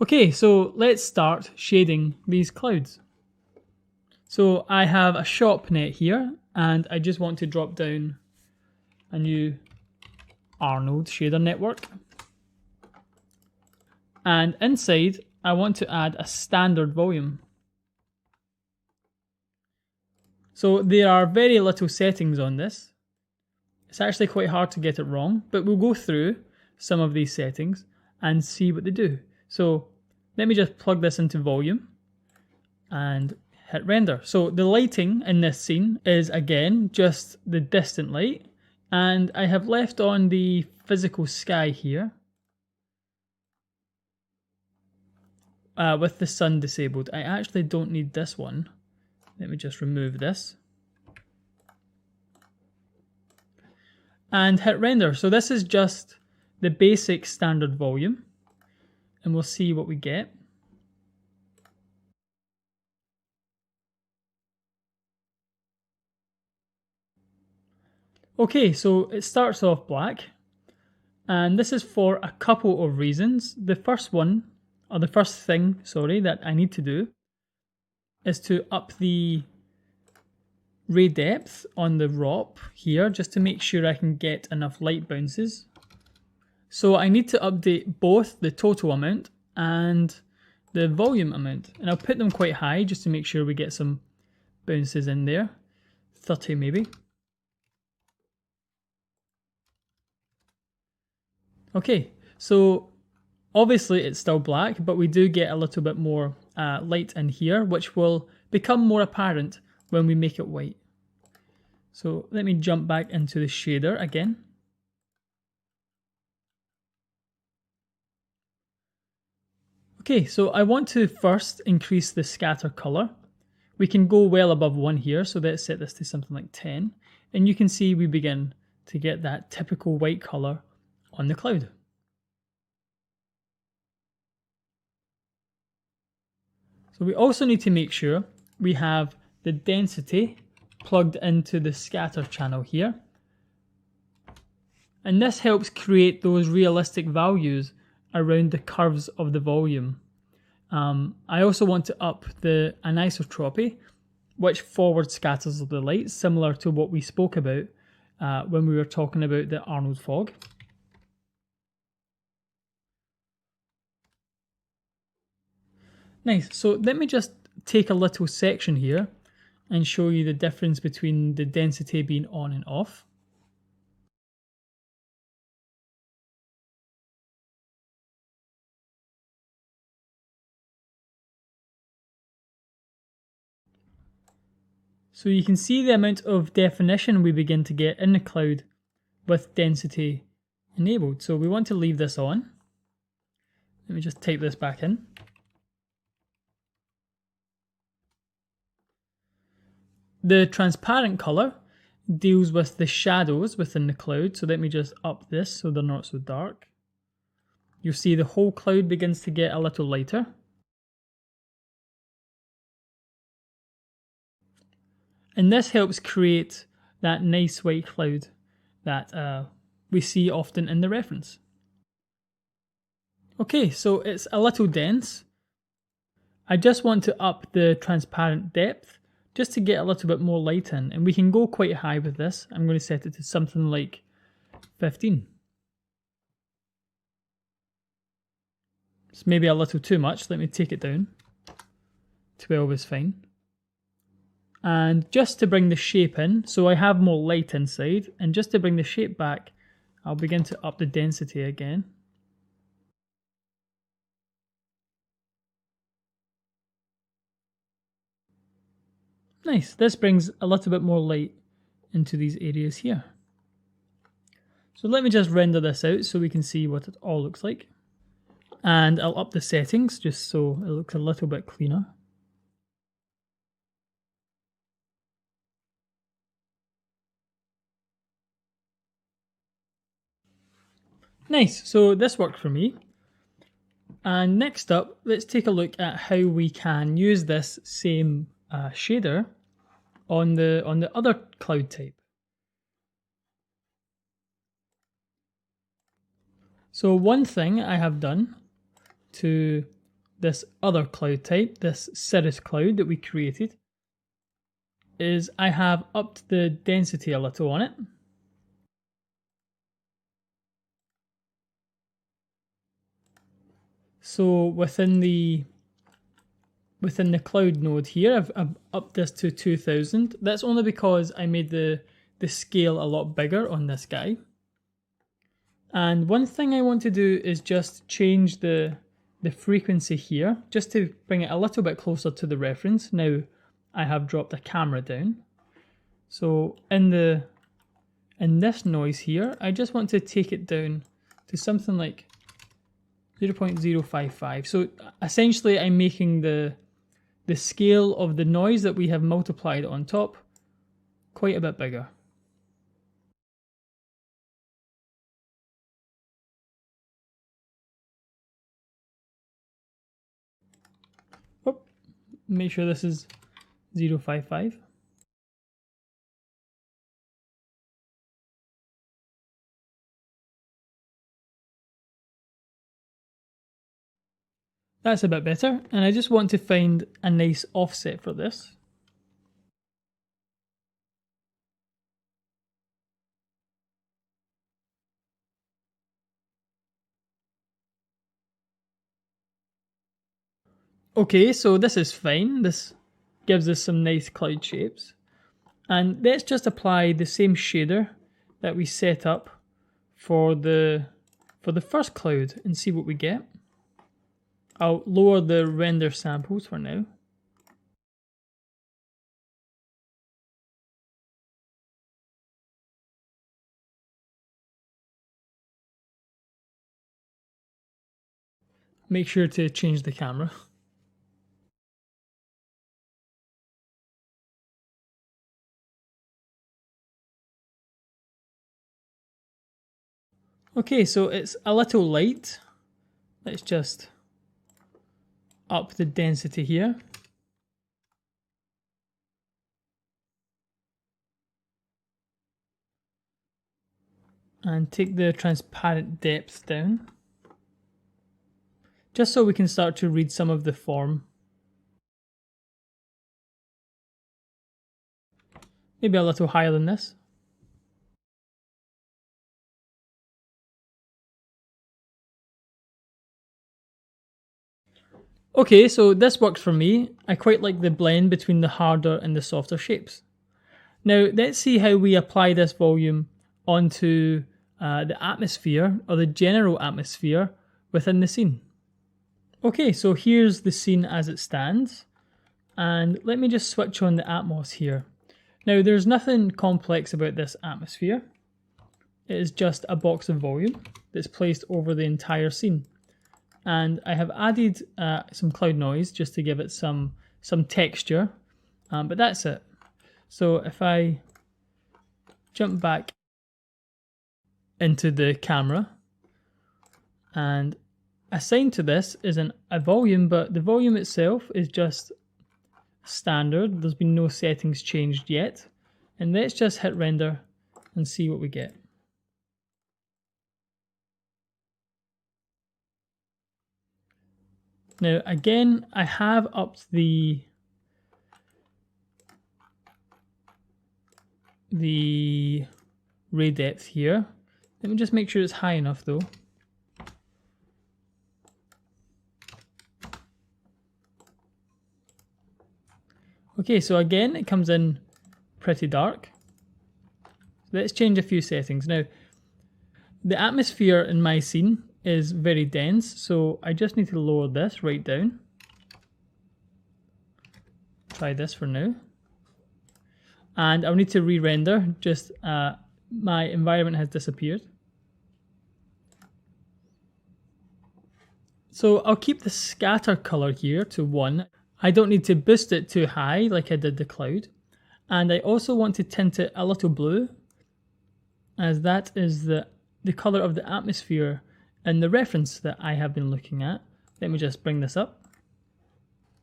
Okay, so let's start shading these clouds. So I have a shop net here, and I just want to drop down a new Arnold shader network. And inside, I want to add a standard volume. So there are very little settings on this. It's actually quite hard to get it wrong, but we'll go through some of these settings and see what they do. So let me just plug this into volume and hit render. So the lighting in this scene is again just the distant light, and I have left on the physical sky here with the sun disabled. I actually don't need this one. Let me just remove this and hit render. So this is just the basic standard volume, and we'll see what we get. Okay, so it starts off black, and this is for a couple of reasons. The first thing that I need to do is to up the ray depth on the ROP here, just to make sure I can get enough light bounces. So I need to update both the total amount and the volume amount, and I'll put them quite high just to make sure we get some bounces in there, 30 maybe. Okay, so obviously it's still black, but we do get a little bit more light in here, which will become more apparent when we make it white. So let me jump back into the shader again. Okay, so I want to first increase the scatter color. We can go well above 1 here, so let's set this to something like 10. And you can see we begin to get that typical white color on the cloud. So we also need to make sure we have the density plugged into the scatter channel here. And this helps create those realistic values around the curves of the volume. I also want to up the anisotropy, which forward scatters the light, similar to what we spoke about when we were talking about the Arnold fog. Nice, so let me just take a little section here and show you the difference between the density being on and off. So you can see the amount of definition we begin to get in the cloud with density enabled. So we want to leave this on. Let me just type this back in. The transparent color deals with the shadows within the cloud. So let me just up this so they're not so dark. You'll see the whole cloud begins to get a little lighter. And this helps create that nice white cloud that we see often in the reference. Okay, so it's a little dense. I just want to up the transparent depth just to get a little bit more light in, and we can go quite high with this. I'm going to set it to something like 15. It's maybe a little too much. Let me take it down. 12 is fine. And just to bring the shape in, so I have more light inside, and just to bring the shape back, I'll begin to up the density again. Nice, this brings a little bit more light into these areas here. So let me just render this out so we can see what it all looks like. And I'll up the settings just so it looks a little bit cleaner. Nice, so this worked for me. And next up, let's take a look at how we can use this same shader on the other cloud type. So one thing I have done to this other cloud type, this cirrus cloud that we created, is I have upped the density a little on it. So within the cloud node here, I've upped this to 2000. That's only because I made the scale a lot bigger on this guy. And one thing I want to do is just change the frequency here, just to bring it a little bit closer to the reference. Now I have dropped a camera down. So in this noise here, I just want to take it down to something like 0.055. So essentially I'm making the scale of the noise that we have multiplied on top quite a bit bigger. Oh, make sure this is 0.55. That's a bit better, and I just want to find a nice offset for this. Okay, so this is fine. This gives us some nice cloud shapes. And let's just apply the same shader that we set up for the first cloud and see what we get. I'll lower the render samples for now. Make sure to change the camera. Okay, so it's a little light. Let's just up the density here. And take the transparent depth down. Just so we can start to read some of the form. Maybe a little higher than this. Okay, so this works for me. I quite like the blend between the harder and the softer shapes. Now let's see how we apply this volume onto the atmosphere, or the general atmosphere within the scene. Okay, so here's the scene as it stands, and let me just switch on the Atmos here. Now there's nothing complex about this atmosphere. It is just a box of volume that's placed over the entire scene. And I have added some cloud noise just to give it some texture, but that's it. So if I jump back into the camera, and assigned to this is a volume, but the volume itself is just standard. There's been no settings changed yet. And let's just hit render and see what we get. Now again, I have upped the ray depth here. Let me just make sure it's high enough though. Okay, so again, it comes in pretty dark. Let's change a few settings. Now, the atmosphere in my scene is very dense, so I just need to lower this right down. Try this for now. And I'll need to re-render, just my environment has disappeared. So I'll keep the scatter color here to 1. I don't need to boost it too high like I did the cloud. And I also want to tint it a little blue, as that is the color of the atmosphere in the reference that I have been looking at. Let me just bring this up.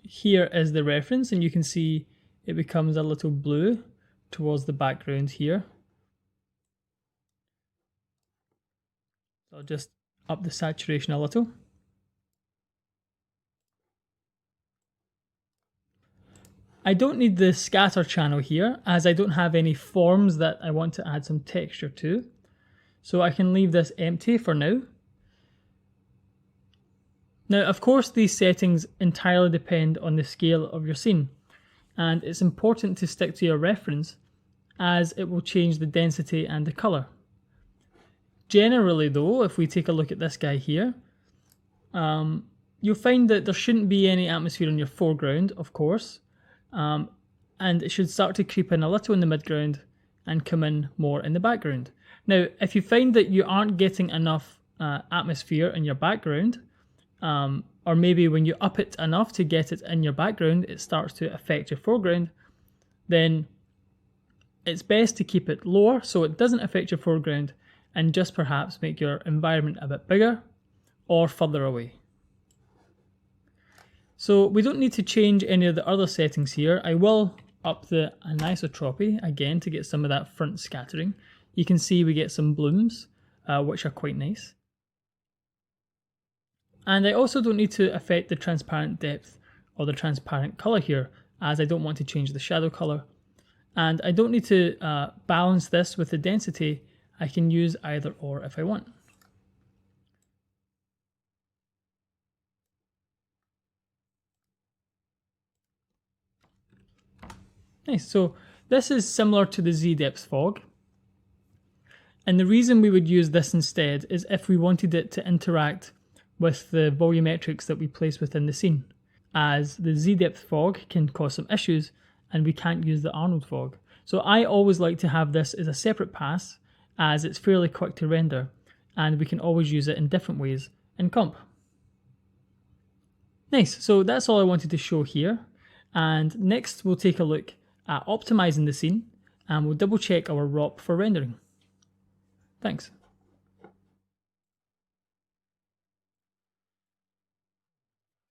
Here is the reference, and you can see it becomes a little blue towards the background here. So I'll just up the saturation a little. I don't need the scatter channel here as I don't have any forms that I want to add some texture to. So I can leave this empty for now. Now, of course, these settings entirely depend on the scale of your scene, and it's important to stick to your reference as it will change the density and the colour. Generally though, if we take a look at this guy here, you'll find that there shouldn't be any atmosphere in your foreground, of course, and it should start to creep in a little in the midground and come in more in the background. Now, if you find that you aren't getting enough atmosphere in your background, or maybe when you up it enough to get it in your background, it starts to affect your foreground, then it's best to keep it lower so it doesn't affect your foreground and just perhaps make your environment a bit bigger or further away. So we don't need to change any of the other settings here. I will up the anisotropy again to get some of that front scattering. You can see we get some blooms, which are quite nice. And I also don't need to affect the transparent depth or the transparent colour here, as I don't want to change the shadow colour. And I don't need to balance this with the density. I can use either or if I want. Nice, so this is similar to the Z-depth fog. And the reason we would use this instead is if we wanted it to interact with the volumetrics that we place within the scene, as the Z-depth fog can cause some issues and we can't use the Arnold fog. So I always like to have this as a separate pass, as it's fairly quick to render and we can always use it in different ways in comp. Nice, so that's all I wanted to show here, and next we'll take a look at optimizing the scene and we'll double check our ROP for rendering. Thanks.